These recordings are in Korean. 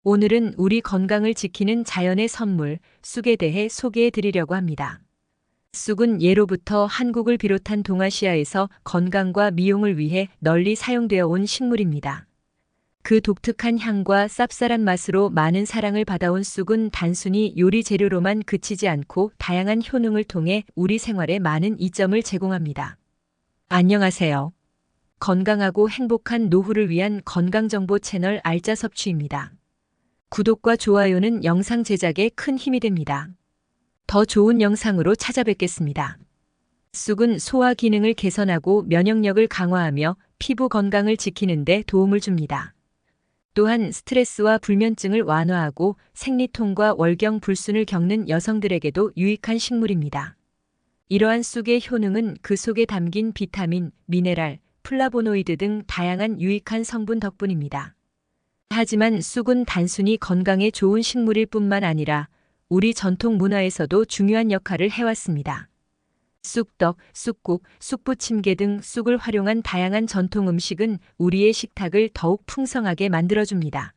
오늘은 우리 건강을 지키는 자연의 선물, 쑥에 대해 소개해 드리려고 합니다. 쑥은 예로부터 한국을 비롯한 동아시아에서 건강과 미용을 위해 널리 사용되어 온 식물입니다. 그 독특한 향과 쌉쌀한 맛으로 많은 사랑을 받아온 쑥은 단순히 요리 재료로만 그치지 않고 다양한 효능을 통해 우리 생활에 많은 이점을 제공합니다. 안녕하세요. 건강하고 행복한 노후를 위한 건강정보 채널 알짜 섭취입니다. 구독과 좋아요는 영상 제작에 큰 힘이 됩니다. 더 좋은 영상으로 찾아뵙겠습니다. 쑥은 소화 기능을 개선하고 면역력을 강화하며 피부 건강을 지키는 데 도움을 줍니다. 또한 스트레스와 불면증을 완화하고 생리통과 월경 불순을 겪는 여성들에게도 유익한 식물입니다. 이러한 쑥의 효능은 그 속에 담긴 비타민, 미네랄, 플라보노이드 등 다양한 유익한 성분 덕분입니다. 하지만 쑥은 단순히 건강에 좋은 식물일 뿐만 아니라 우리 전통 문화에서도 중요한 역할을 해왔습니다. 쑥떡, 쑥국, 쑥부침개 등 쑥을 활용한 다양한 전통 음식은 우리의 식탁을 더욱 풍성하게 만들어줍니다.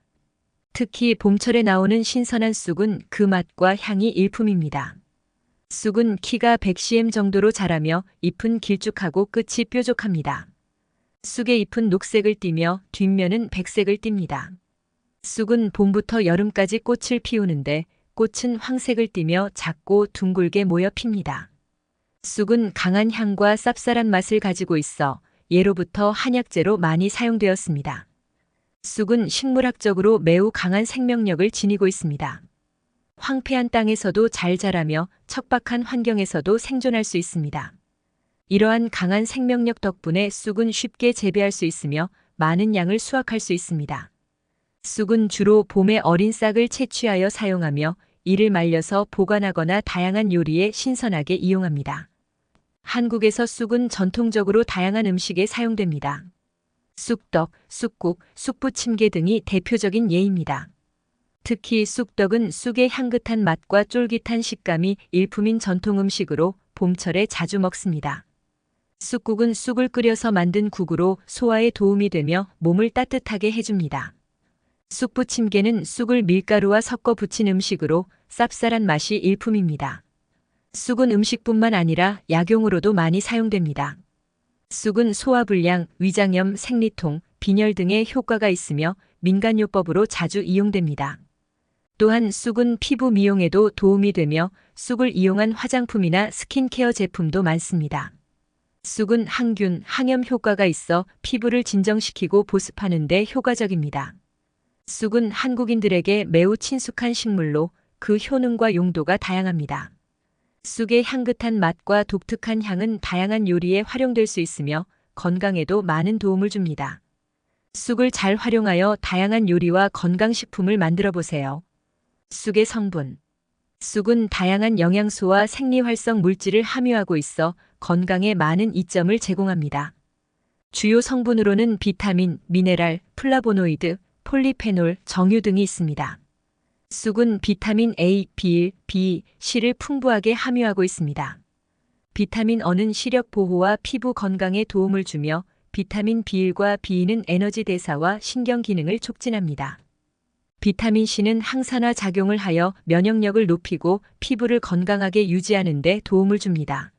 특히 봄철에 나오는 신선한 쑥은 그 맛과 향이 일품입니다. 쑥은 키가 100cm 정도로 자라며 잎은 길쭉하고 끝이 뾰족합니다. 쑥의 잎은 녹색을 띠며 뒷면은 백색을 띱니다. 쑥은 봄부터 여름까지 꽃을 피우는데 꽃은 황색을 띠며 작고 둥글게 모여 핍니다. 쑥은 강한 향과 쌉쌀한 맛을 가지고 있어 예로부터 한약재로 많이 사용되었습니다. 쑥은 식물학적으로 매우 강한 생명력을 지니고 있습니다. 황폐한 땅에서도 잘 자라며 척박한 환경에서도 생존할 수 있습니다. 이러한 강한 생명력 덕분에 쑥은 쉽게 재배할 수 있으며 많은 양을 수확할 수 있습니다. 쑥은 주로 봄에 어린 싹을 채취하여 사용하며 이를 말려서 보관하거나 다양한 요리에 신선하게 이용합니다. 한국에서 쑥은 전통적으로 다양한 음식에 사용됩니다. 쑥떡, 쑥국, 쑥부침개 등이 대표적인 예입니다. 특히 쑥떡은 쑥의 향긋한 맛과 쫄깃한 식감이 일품인 전통 음식으로 봄철에 자주 먹습니다. 쑥국은 쑥을 끓여서 만든 국으로 소화에 도움이 되며 몸을 따뜻하게 해줍니다. 쑥부침개는 쑥을 밀가루와 섞어 부친 음식으로 쌉쌀한 맛이 일품입니다. 쑥은 음식뿐만 아니라 약용으로도 많이 사용됩니다. 쑥은 소화불량, 위장염, 생리통, 빈혈 등의 효과가 있으며 민간요법으로 자주 이용됩니다. 또한 쑥은 피부 미용에도 도움이 되며 쑥을 이용한 화장품이나 스킨케어 제품도 많습니다. 쑥은 항균, 항염 효과가 있어 피부를 진정시키고 보습하는 데 효과적입니다. 쑥은 한국인들에게 매우 친숙한 식물로 그 효능과 용도가 다양합니다. 쑥의 향긋한 맛과 독특한 향은 다양한 요리에 활용될 수 있으며 건강에도 많은 도움을 줍니다. 쑥을 잘 활용하여 다양한 요리와 건강식품을 만들어 보세요. 쑥의 성분. 쑥은 다양한 영양소와 생리활성 물질을 함유하고 있어 건강에 많은 이점을 제공합니다. 주요 성분으로는 비타민, 미네랄, 플라보노이드, 폴리페놀, 정유 등이 있습니다. 쑥은 비타민 A, B1, B, C를 풍부하게 함유하고 있습니다. 비타민 A는 시력 보호와 피부 건강에 도움을 주며 비타민 B1과 B2는 에너지 대사와 신경 기능을 촉진합니다. 비타민 C는 항산화 작용을 하여 면역력을 높이고 피부를 건강하게 유지하는 데 도움을 줍니다.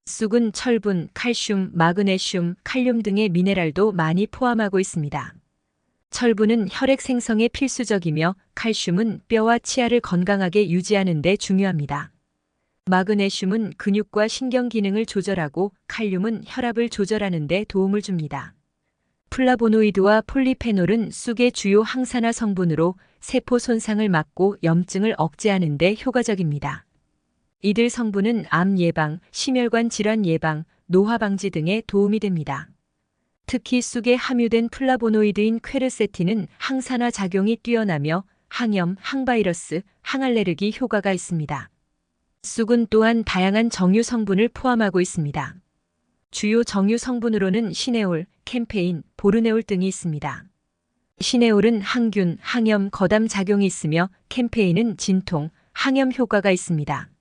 쑥은 철분, 칼슘, 마그네슘, 칼륨 등의 미네랄도 많이 포함하고 있습니다. 철분은 혈액 생성에 필수적이며 칼슘은 뼈와 치아를 건강하게 유지하는 데 중요합니다. 마그네슘은 근육과 신경 기능을 조절하고 칼륨은 혈압을 조절하는 데 도움을 줍니다. 플라보노이드와 폴리페놀은 쑥의 주요 항산화 성분으로 세포 손상을 막고 염증을 억제하는 데 효과적입니다. 이들 성분은 암 예방, 심혈관 질환 예방, 노화 방지 등에 도움이 됩니다. 특히 쑥에 함유된 플라보노이드인 퀘르세틴은 항산화 작용이 뛰어나며 항염, 항바이러스, 항알레르기 효과가 있습니다. 쑥은 또한 다양한 정유 성분을 포함하고 있습니다. 주요 정유 성분으로는 시네올, 캠페인, 보르네올 등이 있습니다. 시네올은 항균, 항염, 거담 작용이 있으며 캠페인은 진통, 항염 효과가 있습니다.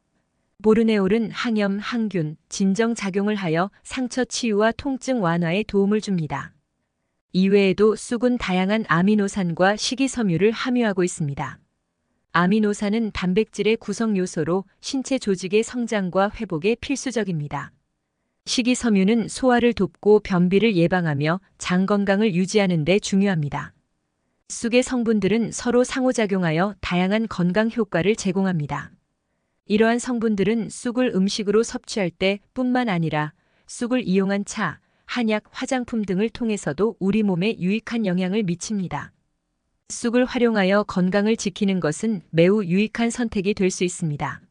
보르네올은 항염, 항균, 진정 작용을 하여 상처 치유와 통증 완화에 도움을 줍니다. 이외에도 쑥은 다양한 아미노산과 식이섬유를 함유하고 있습니다. 아미노산은 단백질의 구성 요소로 신체 조직의 성장과 회복에 필수적입니다. 식이섬유는 소화를 돕고 변비를 예방하며 장 건강을 유지하는 데 중요합니다. 쑥의 성분들은 서로 상호작용하여 다양한 건강 효과를 제공합니다. 이러한 성분들은 쑥을 음식으로 섭취할 때 뿐만 아니라 쑥을 이용한 차, 한약, 화장품 등을 통해서도 우리 몸에 유익한 영향을 미칩니다. 쑥을 활용하여 건강을 지키는 것은 매우 유익한 선택이 될 수 있습니다.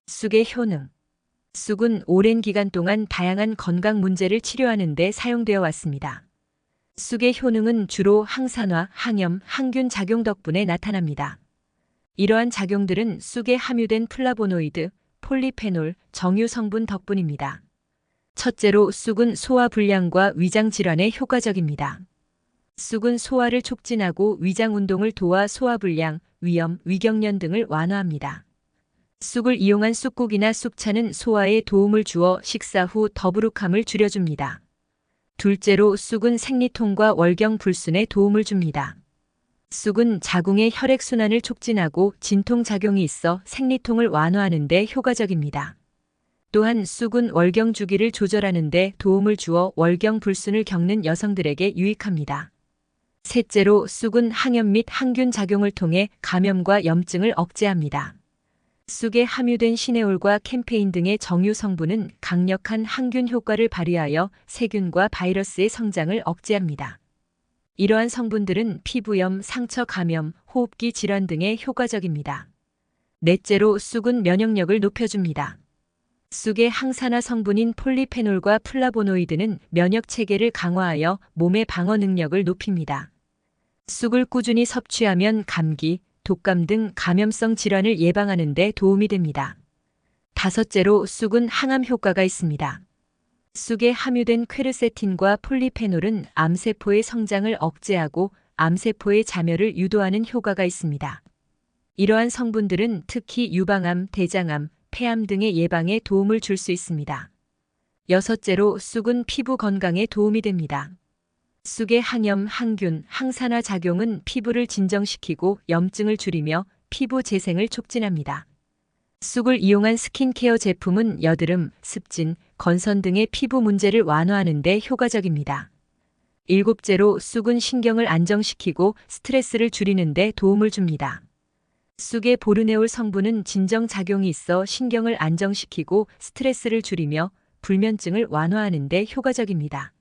쑥의 효능. 쑥은 오랜 기간 동안 다양한 건강 문제를 치료하는 데 사용되어 왔습니다. 쑥의 효능은 주로 항산화, 항염, 항균 작용 덕분에 나타납니다. 이러한 작용들은 쑥에 함유된 플라보노이드, 폴리페놀, 정유 성분 덕분입니다. 첫째로 쑥은 소화 불량과 위장 질환에 효과적입니다. 쑥은 소화를 촉진하고 위장 운동을 도와 소화 불량, 위염, 위경련 등을 완화합니다. 쑥을 이용한 쑥국이나 쑥차는 소화에 도움을 주어 식사 후 더부룩함을 줄여줍니다. 둘째로 쑥은 생리통과 월경 불순에 도움을 줍니다. 쑥은 자궁의 혈액순환을 촉진하고 진통작용이 있어 생리통을 완화하는 데 효과적입니다. 또한 쑥은 월경 주기를 조절하는 데 도움을 주어 월경 불순을 겪는 여성들에게 유익합니다. 셋째로 쑥은 항염 및 항균 작용을 통해 감염과 염증을 억제합니다. 쑥에 함유된 시네올과 캠페인 등의 정유 성분은 강력한 항균 효과를 발휘하여 세균과 바이러스의 성장을 억제합니다. 이러한 성분들은 피부염, 상처 감염, 호흡기 질환 등에 효과적입니다. 넷째로 쑥은 면역력을 높여줍니다. 쑥의 항산화 성분인 폴리페놀과 플라보노이드는 면역 체계를 강화하여 몸의 방어 능력을 높입니다. 쑥을 꾸준히 섭취하면 감기, 독감 등 감염성 질환을 예방하는 데 도움이 됩니다. 다섯째로 쑥은 항암 효과가 있습니다. 쑥에 함유된 퀘르세틴과 폴리페놀은 암세포의 성장을 억제하고 암세포의 자멸을 유도하는 효과가 있습니다. 이러한 성분들은 특히 유방암, 대장암, 폐암 등의 예방에 도움을 줄 수 있습니다. 여섯째로 쑥은 피부 건강에 도움이 됩니다. 쑥의 항염, 항균, 항산화 작용은 피부를 진정시키고 염증을 줄이며 피부 재생을 촉진합니다. 쑥을 이용한 스킨케어 제품은 여드름, 습진, 건선 등의 피부 문제를 완화하는 데 효과적입니다. 일곱째로 쑥은 신경을 안정시키고 스트레스를 줄이는 데 도움을 줍니다. 쑥의 보르네올 성분은 진정작용이 있어 신경을 안정시키고 스트레스를 줄이며 불면증을 완화하는 데 효과적입니다.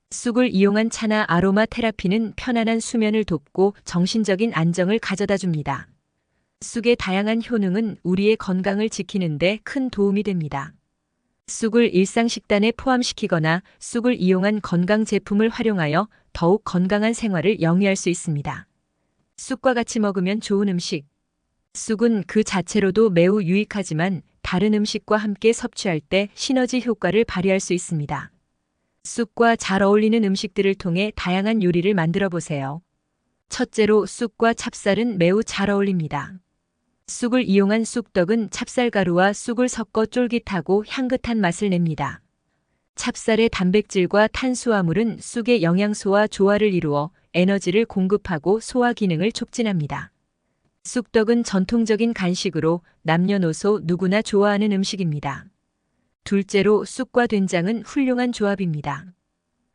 쑥을 이용한 차나 아로마 테라피는 편안한 수면을 돕고 정신적인 안정을 가져다 줍니다. 쑥의 다양한 효능은 우리의 건강을 지키는 데 큰 도움이 됩니다. 쑥을 일상 식단에 포함시키거나 쑥을 이용한 건강 제품을 활용하여 더욱 건강한 생활을 영위할 수 있습니다. 쑥과 같이 먹으면 좋은 음식. 쑥은 그 자체로도 매우 유익하지만 다른 음식과 함께 섭취할 때 시너지 효과를 발휘할 수 있습니다. 쑥과 잘 어울리는 음식들을 통해 다양한 요리를 만들어 보세요. 첫째로 쑥과 찹쌀은 매우 잘 어울립니다. 쑥을 이용한 쑥떡은 찹쌀가루와 쑥을 섞어 쫄깃하고 향긋한 맛을 냅니다. 찹쌀의 단백질과 탄수화물은 쑥의 영양소와 조화를 이루어 에너지를 공급하고 소화 기능을 촉진합니다. 쑥떡은 전통적인 간식으로 남녀노소 누구나 좋아하는 음식입니다. 둘째로 쑥과 된장은 훌륭한 조합입니다.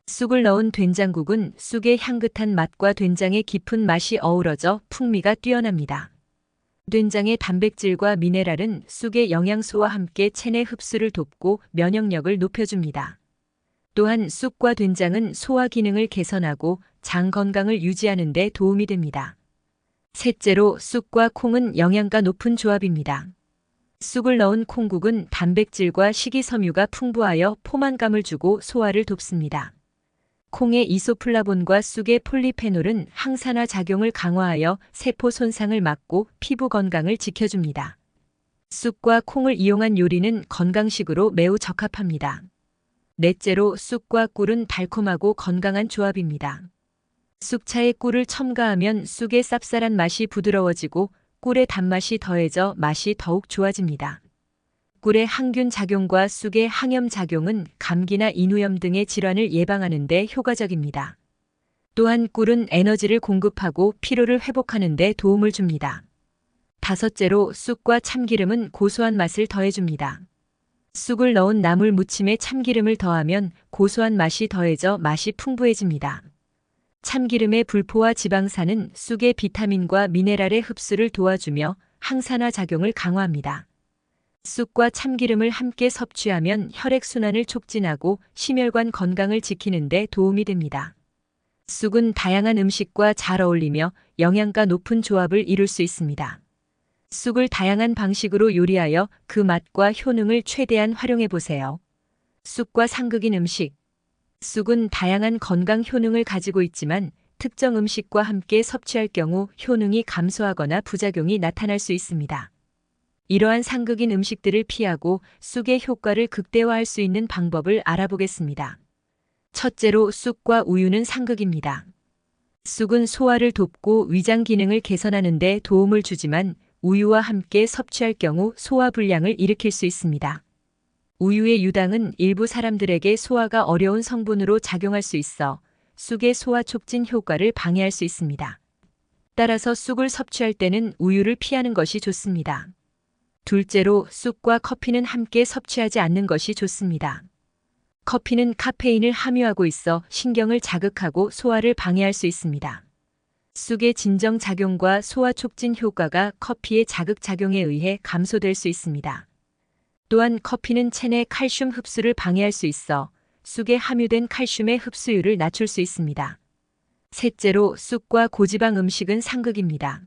쑥을 넣은 된장국은 쑥의 향긋한 맛과 된장의 깊은 맛이 어우러져 풍미가 뛰어납니다. 된장의 단백질과 미네랄은 쑥의 영양소와 함께 체내 흡수를 돕고 면역력을 높여줍니다. 또한 쑥과 된장은 소화 기능을 개선하고 장 건강을 유지하는 데 도움이 됩니다. 셋째로 쑥과 콩은 영양가 높은 조합입니다. 쑥을 넣은 콩국은 단백질과 식이섬유가 풍부하여 포만감을 주고 소화를 돕습니다. 콩의 이소플라본과 쑥의 폴리페놀은 항산화 작용을 강화하여 세포 손상을 막고 피부 건강을 지켜줍니다. 쑥과 콩을 이용한 요리는 건강식으로 매우 적합합니다. 넷째로 쑥과 꿀은 달콤하고 건강한 조합입니다. 쑥차에 꿀을 첨가하면 쑥의 쌉쌀한 맛이 부드러워지고 꿀의 단맛이 더해져 맛이 더욱 좋아집니다. 꿀의 항균 작용과 쑥의 항염 작용은 감기나 인후염 등의 질환을 예방하는 데 효과적입니다. 또한 꿀은 에너지를 공급하고 피로를 회복하는 데 도움을 줍니다. 다섯째로 쑥과 참기름은 고소한 맛을 더해줍니다. 쑥을 넣은 나물 무침에 참기름을 더하면 고소한 맛이 더해져 맛이 풍부해집니다. 참기름의 불포화 지방산은 쑥의 비타민과 미네랄의 흡수를 도와주며 항산화 작용을 강화합니다. 쑥과 참기름을 함께 섭취하면 혈액순환을 촉진하고 심혈관 건강을 지키는 데 도움이 됩니다. 쑥은 다양한 음식과 잘 어울리며 영양가 높은 조합을 이룰 수 있습니다. 쑥을 다양한 방식으로 요리하여 그 맛과 효능을 최대한 활용해 보세요. 쑥과 상극인 음식. 쑥은 다양한 건강 효능을 가지고 있지만 특정 음식과 함께 섭취할 경우 효능이 감소하거나 부작용이 나타날 수 있습니다. 이러한 상극인 음식들을 피하고 쑥의 효과를 극대화할 수 있는 방법을 알아보겠습니다. 첫째로 쑥과 우유는 상극입니다. 쑥은 소화를 돕고 위장 기능을 개선하는 데 도움을 주지만 우유와 함께 섭취할 경우 소화불량을 일으킬 수 있습니다. 우유의 유당은 일부 사람들에게 소화가 어려운 성분으로 작용할 수 있어 쑥의 소화 촉진 효과를 방해할 수 있습니다. 따라서 쑥을 섭취할 때는 우유를 피하는 것이 좋습니다. 둘째로 쑥과 커피는 함께 섭취하지 않는 것이 좋습니다. 커피는 카페인을 함유하고 있어 신경을 자극하고 소화를 방해할 수 있습니다. 쑥의 진정 작용과 소화 촉진 효과가 커피의 자극작용에 의해 감소될 수 있습니다. 또한 커피는 체내 칼슘 흡수를 방해할 수 있어 쑥에 함유된 칼슘의 흡수율을 낮출 수 있습니다. 셋째로 쑥과 고지방 음식은 상극입니다.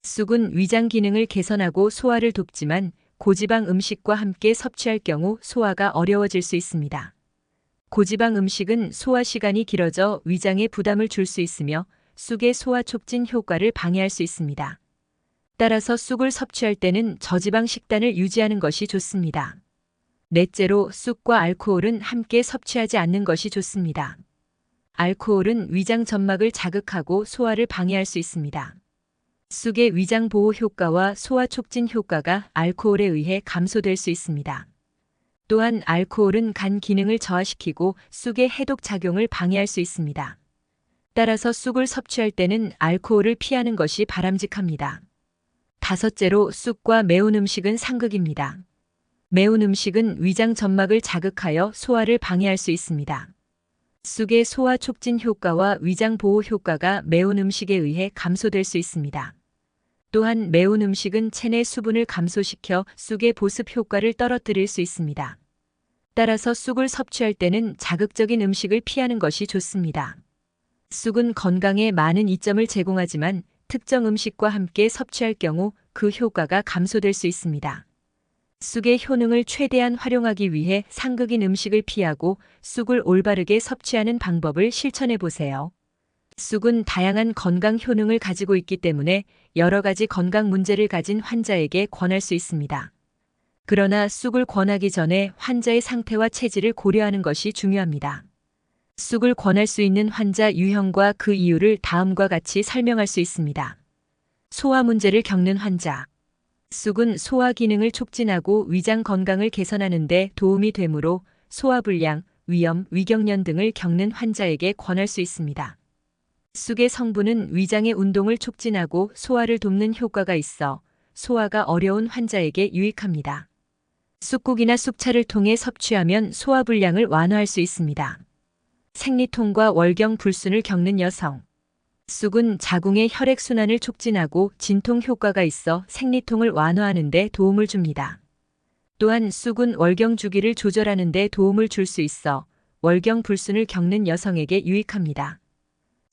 쑥은 위장 기능을 개선하고 소화를 돕지만 고지방 음식과 함께 섭취할 경우 소화가 어려워질 수 있습니다. 고지방 음식은 소화 시간이 길어져 위장에 부담을 줄 수 있으며 쑥의 소화 촉진 효과를 방해할 수 있습니다. 따라서 쑥을 섭취할 때는 저지방 식단을 유지하는 것이 좋습니다. 넷째로 쑥과 알코올은 함께 섭취하지 않는 것이 좋습니다. 알코올은 위장 점막을 자극하고 소화를 방해할 수 있습니다. 쑥의 위장 보호 효과와 소화 촉진 효과가 알코올에 의해 감소될 수 있습니다. 또한 알코올은 간 기능을 저하시키고 쑥의 해독 작용을 방해할 수 있습니다. 따라서 쑥을 섭취할 때는 알코올을 피하는 것이 바람직합니다. 다섯째로 쑥과 매운 음식은 상극입니다. 매운 음식은 위장 점막을 자극하여 소화를 방해할 수 있습니다. 쑥의 소화 촉진 효과와 위장 보호 효과가 매운 음식에 의해 감소될 수 있습니다. 또한 매운 음식은 체내 수분을 감소시켜 쑥의 보습 효과를 떨어뜨릴 수 있습니다. 따라서 쑥을 섭취할 때는 자극적인 음식을 피하는 것이 좋습니다. 쑥은 건강에 많은 이점을 제공하지만 특정 음식과 함께 섭취할 경우 그 효과가 감소될 수 있습니다. 쑥의 효능을 최대한 활용하기 위해 상극인 음식을 피하고 쑥을 올바르게 섭취하는 방법을 실천해 보세요. 쑥은 다양한 건강 효능을 가지고 있기 때문에 여러 가지 건강 문제를 가진 환자에게 권할 수 있습니다. 그러나 쑥을 권하기 전에 환자의 상태와 체질을 고려하는 것이 중요합니다. 쑥을 권할 수 있는 환자 유형과 그 이유를 다음과 같이 설명할 수 있습니다. 소화 문제를 겪는 환자. 쑥은 소화 기능을 촉진하고 위장 건강을 개선하는 데 도움이 되므로 소화불량, 위염, 위경련 등을 겪는 환자에게 권할 수 있습니다. 쑥의 성분은 위장의 운동을 촉진하고 소화를 돕는 효과가 있어 소화가 어려운 환자에게 유익합니다. 쑥국이나 쑥차를 통해 섭취하면 소화불량을 완화할 수 있습니다. 생리통과 월경 불순을 겪는 여성. 쑥은 자궁의 혈액순환을 촉진하고 진통 효과가 있어 생리통을 완화하는 데 도움을 줍니다. 또한 쑥은 월경 주기를 조절하는 데 도움을 줄 수 있어 월경 불순을 겪는 여성에게 유익합니다.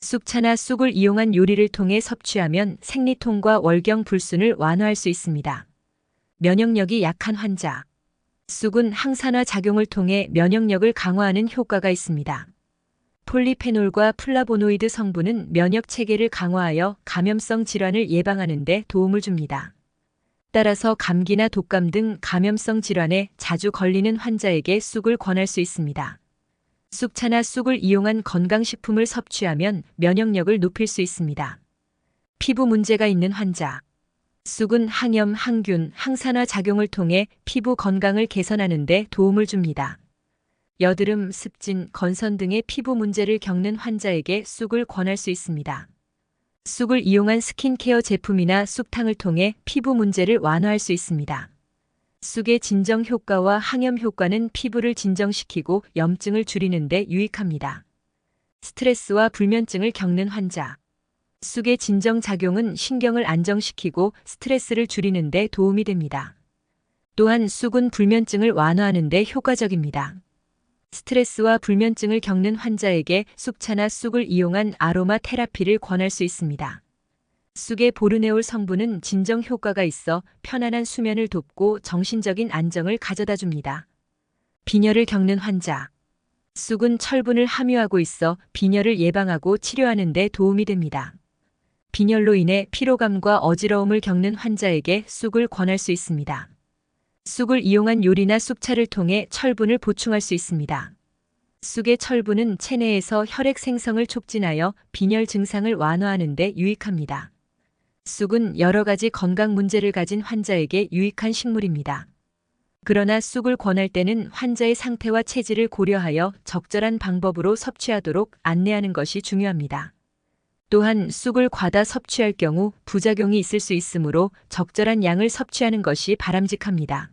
쑥차나 쑥을 이용한 요리를 통해 섭취하면 생리통과 월경 불순을 완화할 수 있습니다. 면역력이 약한 환자. 쑥은 항산화 작용을 통해 면역력을 강화하는 효과가 있습니다. 폴리페놀과 플라보노이드 성분은 면역 체계를 강화하여 감염성 질환을 예방하는 데 도움을 줍니다. 따라서 감기나 독감 등 감염성 질환에 자주 걸리는 환자에게 쑥을 권할 수 있습니다. 쑥차나 쑥을 이용한 건강식품을 섭취하면 면역력을 높일 수 있습니다. 피부 문제가 있는 환자. 쑥은 항염, 항균, 항산화 작용을 통해 피부 건강을 개선하는 데 도움을 줍니다. 여드름, 습진, 건선 등의 피부 문제를 겪는 환자에게 쑥을 권할 수 있습니다. 쑥을 이용한 스킨케어 제품이나 쑥탕을 통해 피부 문제를 완화할 수 있습니다. 쑥의 진정 효과와 항염 효과는 피부를 진정시키고 염증을 줄이는 데 유익합니다. 스트레스와 불면증을 겪는 환자. 쑥의 진정 작용은 신경을 안정시키고 스트레스를 줄이는 데 도움이 됩니다. 또한 쑥은 불면증을 완화하는 데 효과적입니다. 스트레스와 불면증을 겪는 환자에게 쑥차나 쑥을 이용한 아로마 테라피를 권할 수 있습니다. 쑥의 보르네올 성분은 진정 효과가 있어 편안한 수면을 돕고 정신적인 안정을 가져다 줍니다. 빈혈을 겪는 환자. 쑥은 철분을 함유하고 있어 빈혈을 예방하고 치료하는 데 도움이 됩니다. 빈혈로 인해 피로감과 어지러움을 겪는 환자에게 쑥을 권할 수 있습니다. 쑥을 이용한 요리나 쑥차를 통해 철분을 보충할 수 있습니다. 쑥의 철분은 체내에서 혈액 생성을 촉진하여 빈혈 증상을 완화하는 데 유익합니다. 쑥은 여러 가지 건강 문제를 가진 환자에게 유익한 식물입니다. 그러나 쑥을 권할 때는 환자의 상태와 체질을 고려하여 적절한 방법으로 섭취하도록 안내하는 것이 중요합니다. 또한 쑥을 과다 섭취할 경우 부작용이 있을 수 있으므로 적절한 양을 섭취하는 것이 바람직합니다.